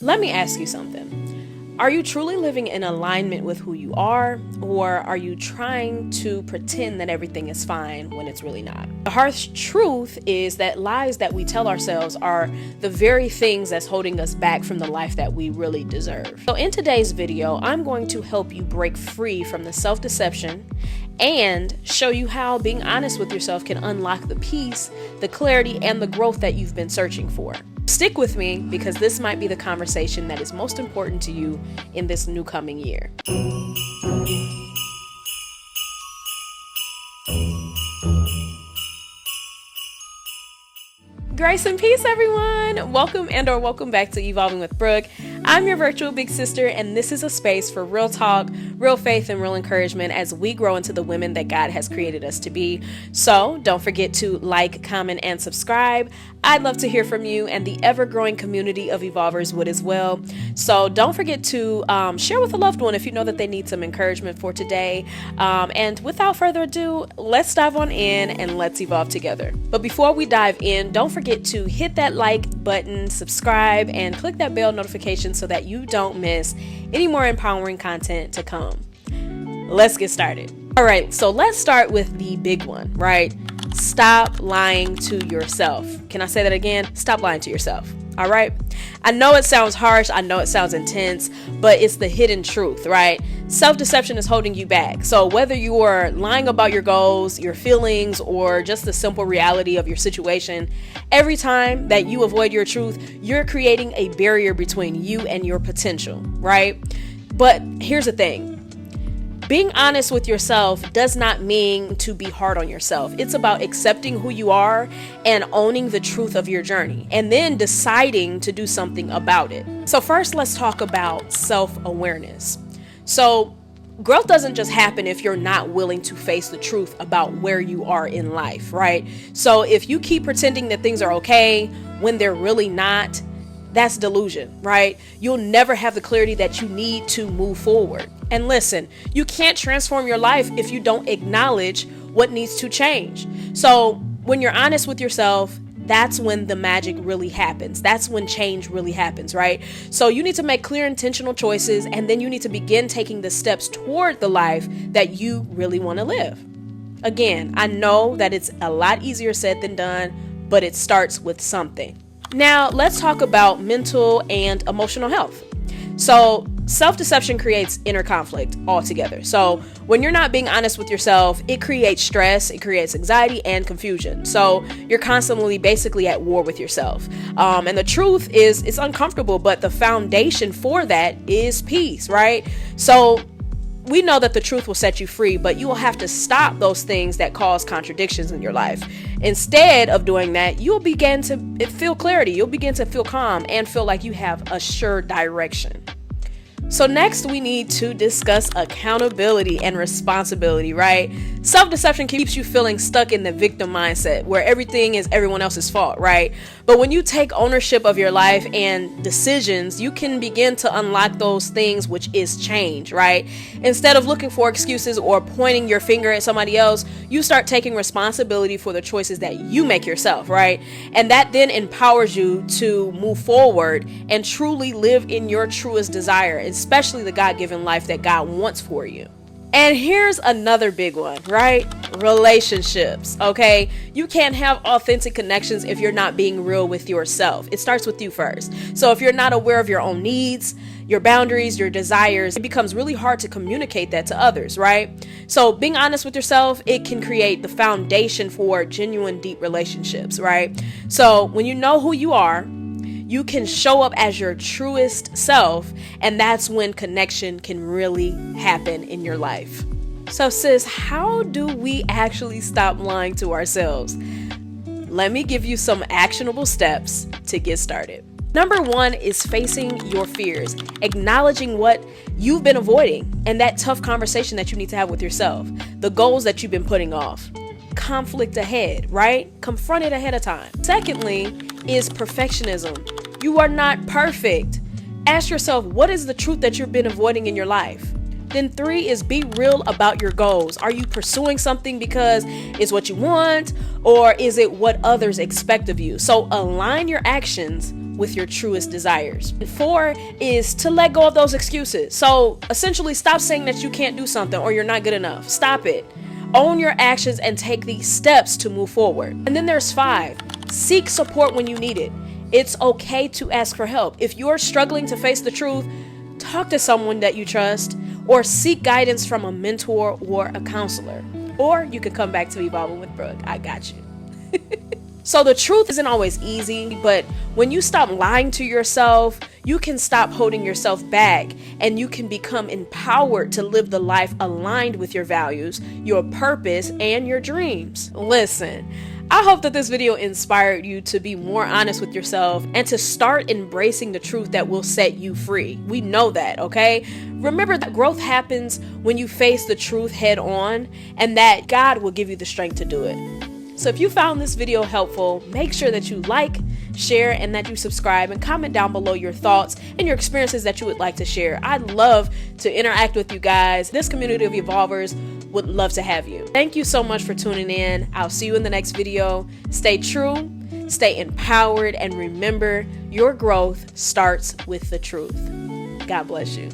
Let me ask you something. Are you truly living in alignment with who you are, or are you trying to pretend that everything is fine when it's really not? The harsh truth is that lies that we tell ourselves are the very things that's holding us back from the life that we really deserve. So in today's video, I'm going to help you break free from the self-deception and show you how being honest with yourself can unlock the peace, the clarity, and the growth that you've been searching for. Stick with me because this might be the conversation that is most important to you in this new coming year. Grace and peace, everyone. Welcome back to Evolving with Brooke. I'm your virtual big sister, and this is a space for real talk, real faith, and real encouragement as we grow into the women that God has created us to be. So don't forget to like, comment, and subscribe. I'd love to hear from you, and the ever-growing community of Evolvers would as well. So don't forget to share with a loved one if you know that they need some encouragement for today. And without further ado, let's dive on in and let's evolve together. But before we dive in, don't forget to hit that like button, subscribe, and click that bell notification so that you don't miss any more empowering content to come. Let's get started. All right, so let's start with the big one, right? Stop lying to yourself. Can I say that again? Stop lying to yourself. All right. I know it sounds harsh. I know it sounds intense, but it's the hidden truth, right? Self-deception is holding you back. So whether you are lying about your goals, your feelings, or just the simple reality of your situation, every time that you avoid your truth, you're creating a barrier between you and your potential, right? But here's the thing. Being honest with yourself does not mean to be hard on yourself. It's about accepting who you are and owning the truth of your journey and then deciding to do something about it. So first, let's talk about self-awareness. So growth doesn't just happen if you're not willing to face the truth about where you are in life, right? So if you keep pretending that things are okay when they're really not, that's delusion, right? You'll never have the clarity that you need to move forward. And listen, you can't transform your life if you don't acknowledge what needs to change. So when you're honest with yourself, that's when the magic really happens. That's when change really happens, right? So you need to make clear, intentional choices, and then you need to begin taking the steps toward the life that you really want to live. Again, I know that it's a lot easier said than done, but it starts with something. Now, let's talk about mental and emotional health. So self-deception creates inner conflict altogether. So when you're not being honest with yourself, it creates stress, it creates anxiety and confusion. So you're constantly basically at war with yourself. And the truth is it's uncomfortable, but the foundation for that is peace, right? So we know that the truth will set you free, but you will have to stop those things that cause contradictions in your life. Instead of doing that, you'll begin to feel clarity. You'll begin to feel calm and feel like you have a sure direction. So next, we need to discuss accountability and responsibility, right? Self-deception keeps you feeling stuck in the victim mindset where everything is everyone else's fault, right? But when you take ownership of your life and decisions, you can begin to unlock those things, which is change, right? Instead of looking for excuses or pointing your finger at somebody else, you start taking responsibility for the choices that you make yourself, right? And that then empowers you to move forward and truly live in your truest desire, especially the God-given life that God wants for you. And here's another big one, right? Relationships, okay? You can't have authentic connections if you're not being real with yourself. It starts with you first. So if you're not aware of your own needs, your boundaries, your desires, it becomes really hard to communicate that to others, right? So being honest with yourself, it can create the foundation for genuine, deep relationships, right? So when you know who you are, you can show up as your truest self, and that's when connection can really happen in your life. So sis, how do we actually stop lying to ourselves? Let me give you some actionable steps to get started. Number one is facing your fears, acknowledging what you've been avoiding and that tough conversation that you need to have with yourself, the goals that you've been putting off. Conflict ahead, right? Confront it ahead of time. Secondly is perfectionism. You are not perfect. Ask yourself, what is the truth that you've been avoiding in your life? Then 3 is be real about your goals. Are you pursuing something because it's what you want, or is it what others expect of you? So align your actions with your truest desires. And 4 is to let go of those excuses. So essentially, stop saying that you can't do something or you're not good enough. Stop it. Own your actions and take these steps to move forward. And then there's 5. Seek support when you need it. It's okay to ask for help. If you're struggling to face the truth, talk to someone that you trust or seek guidance from a mentor or a counselor. Or you can come back to Evolving with Brooke. I got you. So the truth isn't always easy, but when you stop lying to yourself, you can stop holding yourself back and you can become empowered to live the life aligned with your values, your purpose, and your dreams. Listen, I hope that this video inspired you to be more honest with yourself and to start embracing the truth that will set you free. We know that, okay? Remember that growth happens when you face the truth head on, and that God will give you the strength to do it. So if you found this video helpful, make sure that you like, share, and that you subscribe, and comment down below your thoughts and your experiences that you would like to share. I'd love to interact with you guys. This community of evolvers would love to have you. Thank you so much for tuning in. I'll see you in the next video. Stay true, stay empowered, and remember, your growth starts with the truth. God bless you.